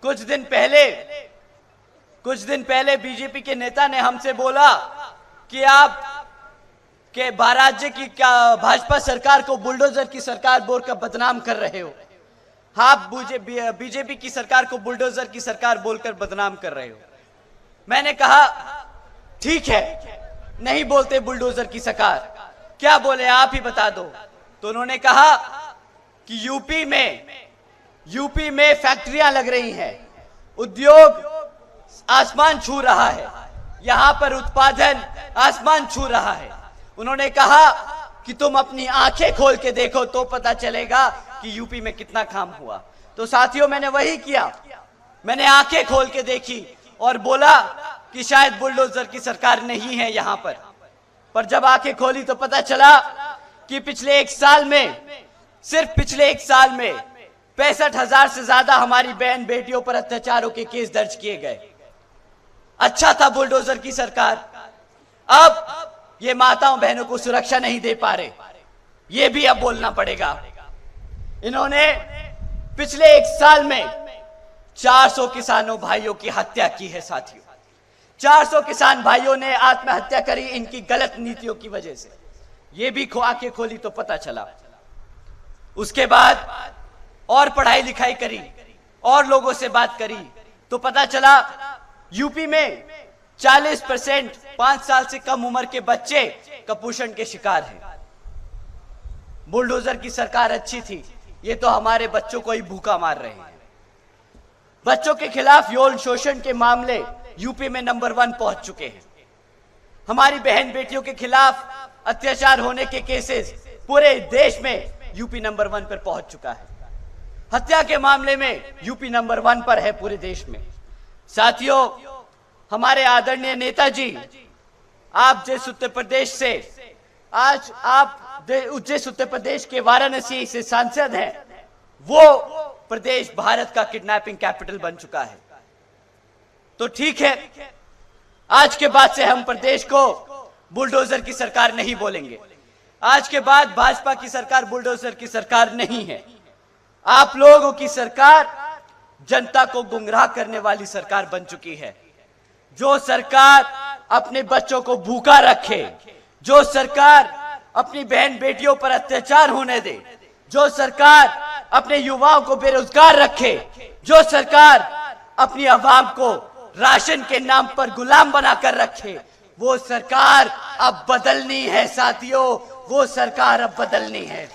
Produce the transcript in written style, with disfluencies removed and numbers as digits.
कुछ दिन पहले बीजेपी के नेता ने हमसे बोला कि आप के राज्य की भाजपा सरकार को बुलडोजर की सरकार बोलकर बदनाम कर रहे हो। आप बीजेपी की सरकार को बुलडोजर की सरकार बोलकर बदनाम कर रहे हो। मैंने कहा ठीक है, नहीं बोलते बुलडोजर की सरकार, क्या बोले आप ही बता दो। तो उन्होंने कहा कि यूपी में फैक्ट्रियां लग रही हैं, उद्योग आसमान छू रहा है, यहां पर उत्पादन आसमान छू रहा है। उन्होंने कहा कि तुम अपनी आंखें खोल के देखो तो पता चलेगा कि यूपी में कितना काम हुआ। तो साथियों, मैंने वही किया, मैंने आंखें खोल के देखी और बोला कि शायद बुलडोजर की सरकार नहीं है यहां पर जब आंखें खोली तो पता चला कि पिछले एक साल में, सिर्फ पिछले एक साल में 65,000 से ज्यादा हमारी बहन बेटियों पर अत्याचारों के केस दर्ज किए गए। अच्छा था बुलडोजर की सरकार, अब ये माताओं बहनों को सुरक्षा नहीं दे पा रहे, ये भी अब बोलना पड़ेगा। इन्होंने पिछले एक साल में 400 किसानों भाइयों की हत्या की है साथियों। 400 किसान भाइयों ने आत्महत्या करी इनकी गलत नीतियों की वजह से। ये भी आंखें खोली तो पता चला। उसके बाद और पढ़ाई लिखाई करी और लोगों से बात करी तो पता चला यूपी में 40% 5 साल से कम उम्र के बच्चे कुपोषण के शिकार हैं। बुलडोजर की सरकार अच्छी थी, ये तो हमारे बच्चों को ही भूखा मार रहे हैं। बच्चों के खिलाफ यौन शोषण के मामले यूपी में नंबर 1 पहुंच चुके हैं। हमारी बहन बेटियों के खिलाफ अत्याचार होने के केसेस पूरे देश में यूपी नंबर 1 पर पहुंच चुका है। हत्या के मामले में यूपी नंबर 1 पर है पूरे देश में। साथियों, हमारे आदरणीय नेताजी, आप जिस उत्तर प्रदेश से जिस उत्तर प्रदेश के वाराणसी से सांसद हैं, वो प्रदेश भारत का किडनैपिंग कैपिटल बन चुका है। तो ठीक है, आज के बाद से हम प्रदेश को बुलडोजर की सरकार नहीं बोलेंगे। आज के बाद भाजपा की सरकार बुलडोजर की सरकार नहीं है। आप लोगों की सरकार जनता को गुमराह करने वाली सरकार बन चुकी है। जो सरकार अपने बच्चों को भूखा रखे, जो सरकार अपनी बहन बेटियों पर अत्याचार होने दे, जो सरकार अपने युवाओं को बेरोजगार रखे, जो सरकार अपनी आवाम को राशन के नाम पर गुलाम बनाकर रखे, वो सरकार अब बदलनी है साथियों, वो सरकार अब बदलनी है।